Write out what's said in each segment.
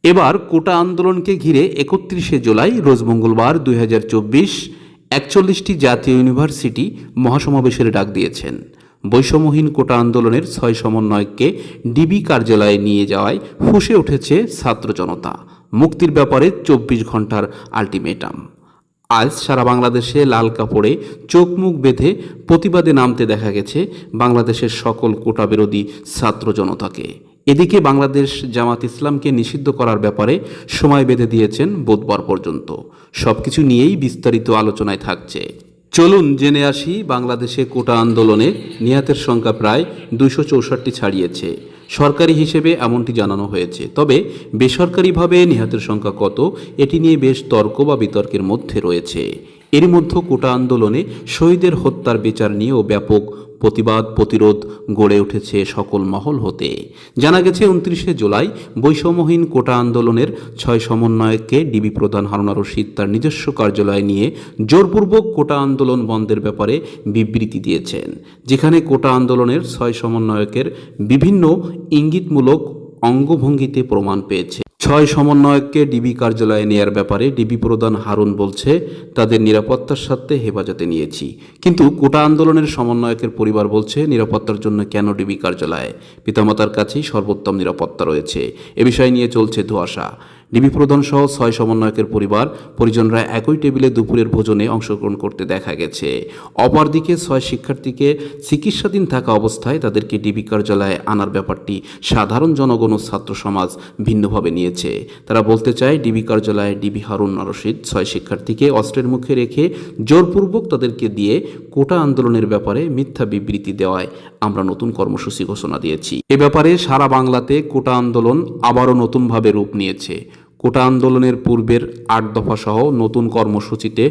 এবার কোটা আন্দোলনকে ঘিরে 31শে জুলাই রোজ মঙ্গলবার 2024 41টি জাতীয় ইউনিভার্সিটি মহাসমাবেশের ডাক দিয়েছেন। বৈষম্যহীন কোটা আন্দোলনের 6 সমন্বয়ককে ডিবি কার্যালয়ে নিয়ে যাওয়ায় ফুঁসে উঠেছে ছাত্র জনতা। মুক্তির ব্যাপারে 24 ঘন্টার আলটিমেটাম। আজ সারা বাংলাদেশে লাল কাপড়ে চোখ মুখ বেঁধে প্রতিবাদে নামতে দেখা গেছে বাংলাদেশের সকল কোটা বিরোধী ছাত্র জনতাকে। এদিকে বাংলাদেশ জামাত ইসলামকে নিষিদ্ধ করার ব্যাপারে সময় বেঁধে দিয়েছেন বুধবার পর্যন্ত। সবকিছু নিয়েই বিস্তারিত আলোচনায় থাকছে। চলুন জেনে আসি, বাংলাদেশে কোটা আন্দোলনে নিহতের সংখ্যা প্রায় 264 ছাড়িয়েছে। সরকারি হিসেবে এমনটি জানানো হয়েছে, তবে বেসরকারিভাবে নিহতের সংখ্যা কত এটি নিয়ে বেশ তর্ক বা বিতর্কের মধ্যে রয়েছে। এর মধ্যে কোটা আন্দোলনে শহীদের হত্যার বিচার নিয়েও ব্যাপক প্রতিবাদ প্রতিরোধ গড়ে উঠেছে সকল মহল হতে। জানা গেছে 29শে জুলাই বৈষম্যহীন কোটা আন্দোলনের 6 সমন্বয়ককে ডিবি প্রধান হারুন রশিদ তার নিজস্ব কার্যালয়ে নিয়ে জোরপূর্বক কোটা আন্দোলন বন্ধের ব্যাপারে বিবৃতি দিয়েছেন, যেখানে কোটা আন্দোলনের 6 সমন্বয়কের বিভিন্ন ইঙ্গিতমূলক অঙ্গভঙ্গিতে প্রমাণ পেয়েছে। 6 সমন্বয়ককে ডিবি কার্যালয়ে নেয়ার ব্যাপারে ডিবি প্রধান হারুন বলছে, তাদের নিরাপত্তার স্বার্থে হেফাজতে নিয়েছি। কিন্তু কোটা আন্দোলনের সমন্বয়কের পরিবার বলছে, নিরাপত্তার জন্য কেন ডিবি কার্যালয়ে? পিতামাতার কাছেই সর্বোত্তম নিরাপত্তা রয়েছে। এ বিষয় নিয়ে চলছে ধোঁয়াশা। ডিবি প্রধান সহ 6 সমন্বয়কের পরিবার পরিজনরা একই টেবিলে দুপুরের ভোজনে অংশগ্রহণ করতে দেখা গেছে। অপরদিকে 6 শিক্ষার্থীকে চিকিৎসাধীন থাকা অবস্থায় তাদেরকে ডিবি কার্যালয়ে আনার ব্যাপারটি সাধারণ জনগণ ও ছাত্র সমাজ ভিন্নভাবে নিয়েছে। তারা বলতে চায়, ডিবি কার্যালয়ে ডিবি হারুন রশিদ 6 শিক্ষার্থীকে অস্ত্রের মুখে রেখে জোরপূর্বক তাদেরকে দিয়ে কোটা আন্দোলনের ব্যাপারে মিথ্যা বিবৃতি দেওয়ায় আমরা নতুন কর্মসূচি ঘোষণা দিয়েছি। এ ব্যাপারে সারা বাংলাতে কোটা আন্দোলন আবারও নতুনভাবে রূপ নিয়েছে। কোটা আন্দোলনের পূর্বের 8 দফা সহ নতুন কর্মসূচিতে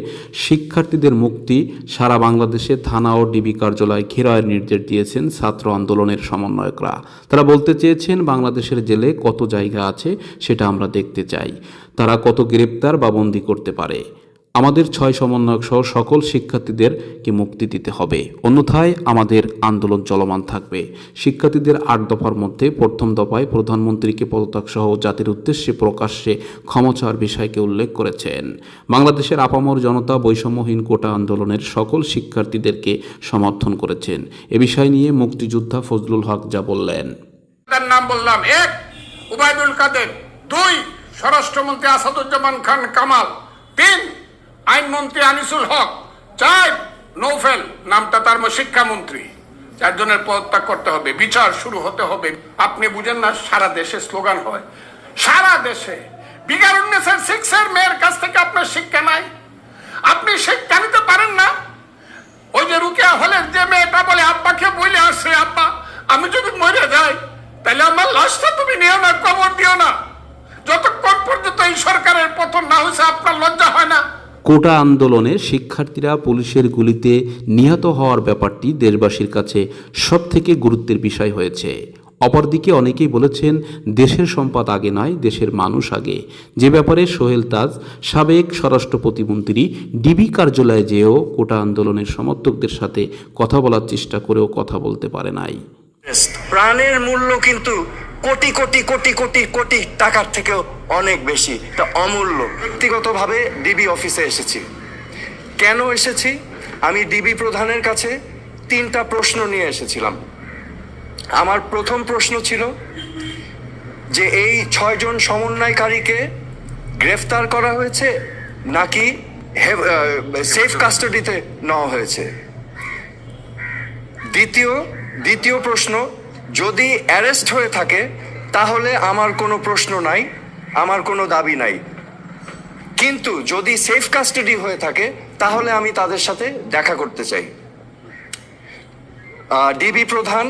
শিক্ষার্থীদের মুক্তি, সারা বাংলাদেশে থানা ও ডিবি কার্যালয় ঘেরাওয়ের নির্দেশ দিয়েছেন ছাত্র আন্দোলনের সমন্বয়করা। তারা বলতে চেয়েছেন, বাংলাদেশের জেলে কত জায়গা আছে সেটা আমরা দেখতে চাই। তারা কত গ্রেপ্তার বা বন্দী করতে পারে। আমাদের 6 সমন্বয়ক সহ সকল শিক্ষার্থীদেরকে মুক্তি দিতে হবে, অন্যথায় আমাদের আন্দোলন চলমান থাকবে। শিক্ষার্থীদের 8 দফার মধ্যে প্রথম দফায় প্রধানমন্ত্রীকে পদত্যাগ সহ জাতির উদ্দেশ্যে প্রকাশ্যে ক্ষমা চাওয়ার বিষয়কে উল্লেখ করেছেন। বাংলাদেশের আপামর জনতা বৈষম্যহীন কোটা আন্দোলনের সকল শিক্ষার্থীদেরকে সমর্থন করেছেন। এ বিষয় নিয়ে মুক্তিযোদ্ধা ফজলুল হক যা বললেন। তার নাম বললাম: 1 উবাইদুল কাদের, 2 স্বরাষ্ট্রমন্ত্রী আসাদুজ্জামান খান কামাল, 3 আইনমন্ত্রী আনিসুল হক, 4 নৌফেল, নামটা তার শিক্ষামন্ত্রী। 4 জনের পদত্যাগ করতে হবে, বিচার শুরু হতে হবে। আপনি বুঝেন না, সারা দেশে স্লোগান হয়, সারা দেশে। বিগারুন্নেসের 6 মেয়ের কাছ থেকে আপনার শিক্ষা নাই, আপনি শিক্ষা নিতে পারেন না। ওই যে রুকিয়া হলের যে মেয়েটা বলে, আব্বাকে বলে আসছে, আব্বা আমি যদি মরে যাই তাহলে আমার লাশটা তুমি নিও না, কবর দিও না। যতক্ষণ পর্যন্ত এই সরকারের পতন না হয়েছে আপনার লজ্জা হয় না? কোটা আন্দোলনে শিক্ষার্থীরা পুলিশের গুলিতে নিহত হওয়ার ব্যাপারটি দেশবাসীর কাছে সবথেকে গুরুত্বের বিষয় হয়েছে। অপরদিকে অনেকেই বলেছেন, দেশের সম্পদ আগে নয়, দেশের মানুষ আগে। যে ব্যাপারে সোহেল তাজ, সাবেক স্বরাষ্ট্র প্রতিমন্ত্রী, ডিবি কার্যালয়ে যেও কোটা আন্দোলনের সমর্থকদের সাথে কথা বলার চেষ্টা করেও কথা বলতে পারে নাই। প্রাণের মূল্য কিন্তু কোটি কোটি কোটি কোটি কোটি টাকার থেকেও অনেক বেশি, এটা অমূল্য। ব্যক্তিগতভাবে ডিবি অফিসে এসেছি। কেন এসেছি? আমি ডিবি প্রধানের কাছে 3টা প্রশ্ন নিয়ে এসেছিলাম। আমার প্রথম প্রশ্ন ছিল যে এই 6 জন সমন্বয়কারীকে গ্রেফতার করা হয়েছে নাকি সেফ কাস্টাডিতে নেওয়া হয়েছে। দ্বিতীয় প্রশ্ন, যদি অ্যারেস্ট হয়ে থাকে তাহলে আমার কোনো প্রশ্ন নাই, আমার কোনো দাবি নাই। কিন্তু যদি সেফ কাস্টাডি হয়ে থাকে তাহলে আমি তাদের সাথে দেখা করতে চাই। ডিবি প্রধান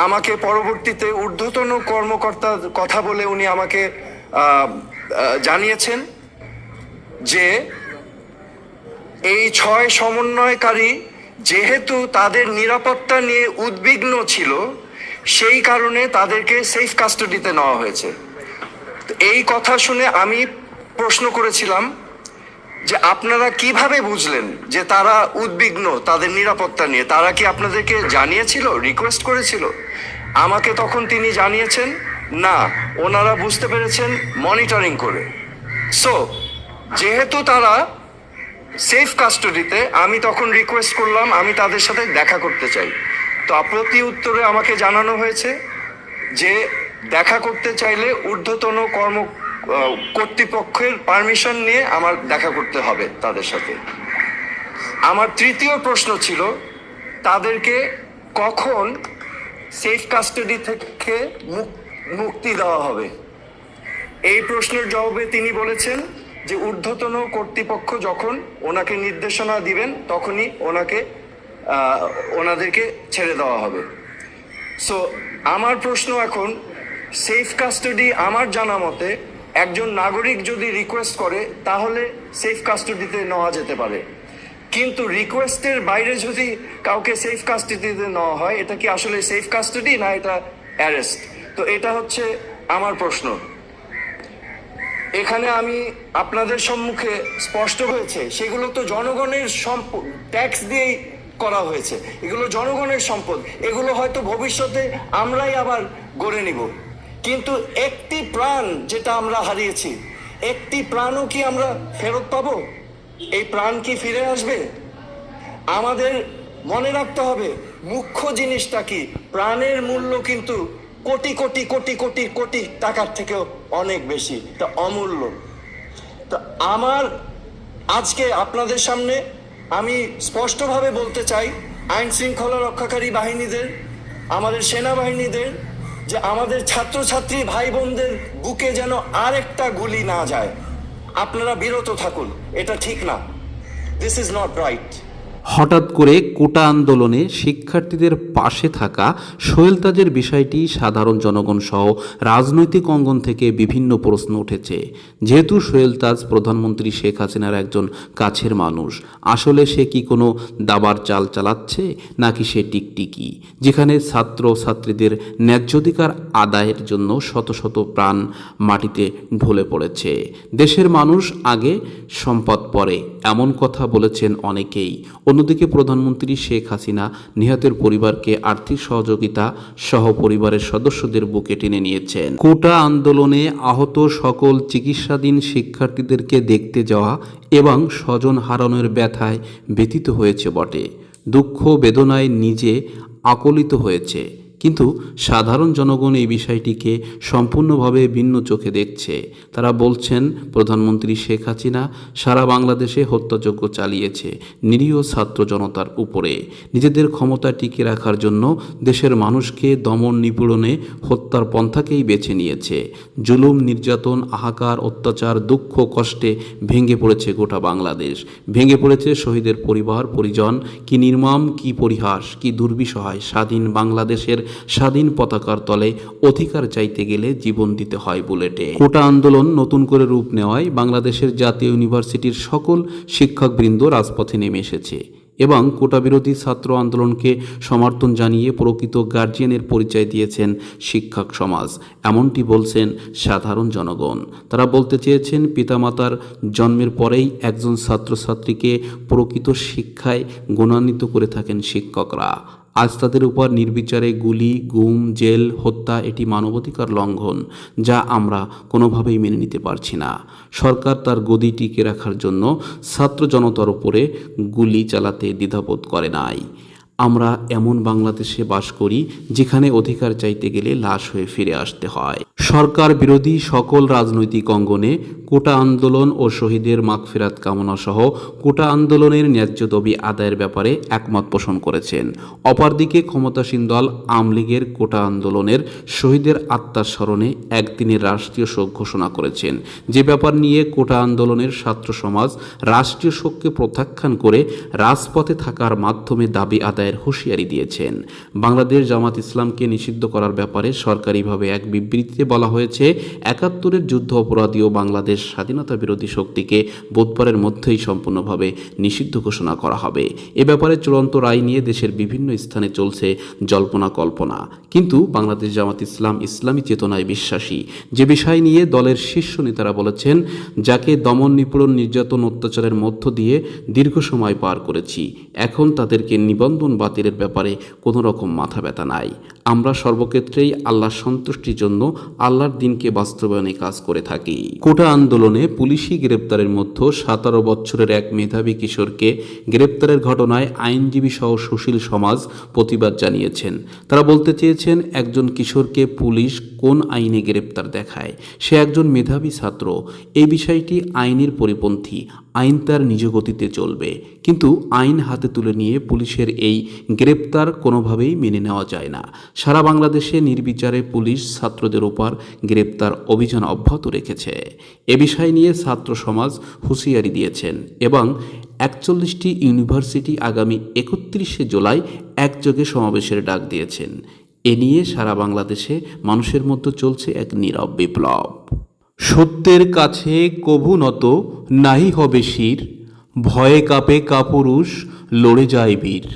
আমাকে পরবর্তীতে ঊর্ধ্বতন কর্মকর্তার কথা বলে উনি আমাকে জানিয়েছেন যে এই 6 সমন্বয়কারী যেহেতু তাদের নিরাপত্তা নিয়ে উদ্বিগ্ন ছিল, সেই কারণে তাদেরকে সেফ কাস্টাডিতে নেওয়া হয়েছে। এই কথা শুনে আমি প্রশ্ন করেছিলাম যে আপনারা কিভাবে বুঝলেন যে তারা উদ্বিগ্ন তাদের নিরাপত্তা নিয়ে? তারা কি আপনাদেরকে জানিয়েছিল, রিকোয়েস্ট করেছিল? আমাকে তখন তিনি জানিয়েছেন না, ওনারা বুঝতে পেরেছেন মনিটরিং করে। সো যেহেতু তারা সেফ কাস্টাডিতে, আমি তখন রিকোয়েস্ট করলাম আমি তাদের সাথে দেখা করতে চাই। তো প্রতি উত্তরে আমাকে জানানো হয়েছে যে দেখা করতে চাইলে ঊর্ধ্বতন কর্তৃপক্ষের পারমিশন নিয়ে আমার দেখা করতে হবে তাদের সাথে। আমার তৃতীয় প্রশ্ন ছিল তাদেরকে কখন সেফ কাস্টাডি থেকে মুক্তি দেওয়া হবে। এই প্রশ্নের জবাবে তিনি বলেছেন যে ঊর্ধ্বতন কর্তৃপক্ষ যখন ওনাকে নির্দেশনা দিবেন তখনই ওনাদেরকে ছেড়ে দেওয়া হবে। সো আমার প্রশ্ন এখন, সেফ কাস্টাডি আমার জানা মতে একজন নাগরিক যদি রিকোয়েস্ট করে তাহলে সেফ কাস্টাডিতে নেওয়া যেতে পারে, কিন্তু রিকোয়েস্টের বাইরে যদি কাউকে সেফ কাস্টাডিতে নেওয়া হয় এটা কি আসলে সেফ কাস্টাডি না এটা অ্যারেস্ট? তো এটা হচ্ছে আমার প্রশ্ন। এখানে আমি আপনাদের সম্মুখে স্পষ্ট হয়েছে সেগুলো তো জনগণের সম্পদ, ট্যাক্স দিয়েই করা হয়েছে, এগুলো জনগণের সম্পদ, এগুলো হয়তো ভবিষ্যতে আমরাই আবার গড়ে নিব, কিন্তু একটি প্রাণ যেটা আমরা হারিয়েছি, একটি প্রাণও কি আমরা ফেরত পাবো? এই প্রাণ কি ফিরে আসবে? আমাদের মনে রাখতে হবে মুখ্য জিনিসটা কি, প্রাণের মূল্য কিন্তু কোটি কোটি কোটি কোটি কোটি টাকার থেকেও অনেক বেশি, তা অমূল্য। তো আমার আজকে আপনাদের সামনে আমি স্পষ্টভাবে বলতে চাই আইন শৃঙ্খলা রক্ষাকারী বাহিনীদের, আমাদের সেনাবাহিনীদের, যে আমাদের ছাত্রছাত্রী ভাই বোনদের বুকে যেন আর একটা গুলি না যায়। আপনারা বিরত থাকুন, এটা ঠিক না, দিস ইজ নট রাইট। হঠাৎ করে কোটা আন্দোলনে শিক্ষার্থীদের পাশে থাকা সোহেল তাজের বিষয়টি সাধারণ জনগণ সহ রাজনৈতিক অঙ্গন থেকে বিভিন্ন প্রশ্ন উঠেছে। যেহেতু সোহেল তাজ প্রধানমন্ত্রী শেখ হাসিনার একজন কাছের মানুষ, আসলে সে কি কোনো দাবার চাল চালাচ্ছে নাকি সে টিকটিকি, যেখানে ছাত্র ছাত্রীদের ন্যায্যাধিকার আদায়ের জন্য শত শত প্রাণ মাটিতে ঢলে পড়েছে। দেশের মানুষ আগে, সম্পদ পরে, এমন কথা বলেছেন অনেকেই। অন্যদিকে প্রধানমন্ত্রী শেখ হাসিনা নিহতের পরিবারকে আর্থিক সহযোগিতা সহ পরিবারের সদস্যদের বুকে টেনে নিয়েছেন। কোটা আন্দোলনে আহত সকল চিকিৎসাধীন শিক্ষার্থীদেরকে দেখতে যাওয়া এবং স্বজন হারানোর ব্যথায় ব্যথিত হয়েছে বটে, দুঃখ বেদনায় নিজে আকলিত হয়েছে, কিন্তু সাধারণ জনগণ এই বিষয়টিকে সম্পূর্ণভাবে ভিন্ন চোখে দেখছে। তারা বলছেন প্রধানমন্ত্রী শেখ হাসিনা সারা বাংলাদেশে হত্যাযজ্ঞ চালিয়েছে নিরীহ ছাত্র জনতার উপরে। নিজেদের ক্ষমতা টিকিয়ে রাখার জন্য দেশের মানুষকে দমন নিপীড়নে হত্যার পন্থাকেই বেছে নিয়েছে। জুলুম, নির্যাতন, হাহাকার, অত্যাচার, দুঃখ, কষ্টে ভেঙে পড়েছে গোটা বাংলাদেশ, ভেঙে পড়েছে শহীদের পরিবার পরিজন। কি নির্মম, কি পরিহাস, কি দুর্বিসহায় স্বাধীন বাংলাদেশের স্বাধীন পতাকার তলে অধিকার চাইতে গেলে জীবন দিতে হয় বুলেটে। কোটা আন্দোলন নতুন করে রূপ নেওয়ায় বাংলাদেশের জাতীয় ইউনিভার্সিটির সকল শিক্ষকবৃন্দ রাজপথে নেমে এসেছে এবং কোটা বিরোধী ছাত্র আন্দোলনকে সমর্থন জানিয়ে প্রকৃত গার্জিয়ানের পরিচয় দিয়েছেন শিক্ষক সমাজ। এমনটি বলছেন সাধারণ জনগণ। তারা বলতে চেয়েছেন পিতামাতার জন্মের পরেই একজন ছাত্রছাত্রীকে প্রকৃত শিক্ষায় গুণান্বিত করে থাকেন শিক্ষকরা। আজ তাদের উপর নির্বিচারে গুলি, গুম, জেল, হত্যা, এটি মানবাধিকার লঙ্ঘন, যা আমরা কোনোভাবেই মেনে নিতে পারছি না। সরকার তার গদি টিকে রাখার জন্য ছাত্র জনতার উপরে গুলি চালাতে দ্বিধাবোধ করে নাই। আমরা এমন বাংলাদেশে বাস করি যেখানে অধিকার চাইতে গেলে লাশ হয়ে ফিরে আসতে হয়। সরকার বিরোধী সকল রাজনৈতিক অঙ্গনে কোটা আন্দোলন ও শহীদের মাগফিরাত কামনা সহ কোটা আন্দোলনের ন্যায্য দাবি আদায়ের ব্যাপারে একমত পোষণ করেছেন। অপরদিকে ক্ষমতাসীন দল আওয়ামী লীগের কোটা আন্দোলনের শহীদের আত্মার স্মরণে একদিনের রাষ্ট্রীয় শোক ঘোষণা করেছেন। যে ব্যাপার নিয়ে কোটা আন্দোলনের ছাত্র সমাজ রাষ্ট্রীয় শোককে প্রত্যাখ্যান করে রাজপথে থাকার মাধ্যমে দাবি আদায়ের হুঁশিয়ারি দিয়েছেন। বাংলাদেশ জামাত ইসলামকে নিষিদ্ধ করার ব্যাপারে সরকারিভাবে এক বিবৃতিতে বলা হয়েছে, ৭১-এর যুদ্ধ অপরাধী ও বাংলাদেশ স্বাধীনতা বিরোধী শক্তিকে বুধবারের মধ্যেই সম্পূর্ণভাবে নিষিদ্ধ ঘোষণা করা হবে। এ ব্যাপারে চূড়ান্ত রায় নিয়ে দেশের বিভিন্ন স্থানে চলছে জল্পনা কল্পনা, কিন্তু বাংলাদেশ জামাত ইসলাম ইসলামী চেতনায় বিশ্বাসী। যে বিষয় নিয়ে দলের শীর্ষ নেতারা বলেছেন, যাকে দমন নিপীড়ন নির্যাতন অত্যাচারের মধ্য দিয়ে দীর্ঘ সময় পার করেছি, এখন তাদেরকে নিবন্ধন বাতিলের ব্যাপারে কোনো রকম মাথা ব্যথা নাই। আমরা সর্বক্ষেত্রেই আল্লাহর সন্তুষ্টির জন্য আল্লাহর দিনকে বাস্তবায়নে কাজ করে থাকি। কোটা আন্দোলনে পুলিশি গ্রেপ্তারের মধ্যে 17 বছরের এক মেধাবী কিশোরকে গ্রেপ্তারের ঘটনায় আইনজীবী সহ সুশীল সমাজ প্রতিবাদ জানিয়েছেন। তারা বলতে চেয়েছেন, একজন কিশোরকে পুলিশ কোন আইনে গ্রেপ্তার দেখায়? সে একজন মেধাবী ছাত্র। এই বিষয়টি আইনের পরিপন্থী। আইন তার নিজ গতিতে চলবে, কিন্তু আইন হাতে তুলে নিয়ে পুলিশের এই গ্রেপ্তার কোনোভাবেই মেনে নেওয়া যায় না। সারা বাংলাদেশে নির্বিচারে পুলিশ ছাত্রদের উপর গ্রেপ্তার অভিযান অব্যাহত রেখেছে। এ বিষয় নিয়ে ছাত্র সমাজ হুঁশিয়ারি দিয়েছেন এবং 41টি ইউনিভার্সিটি আগামী 31শে জুলাই একযোগে সমাবেশের ডাক দিয়েছেন। এ নিয়ে সারা বাংলাদেশে মানুষের মধ্যে চলছে এক নীরব বিপ্লব। সত্যের কাছে কভু নত নাহি হবে শির, ভয়ে কাঁপে কাপুরুষ, লড়ে যায় বীর।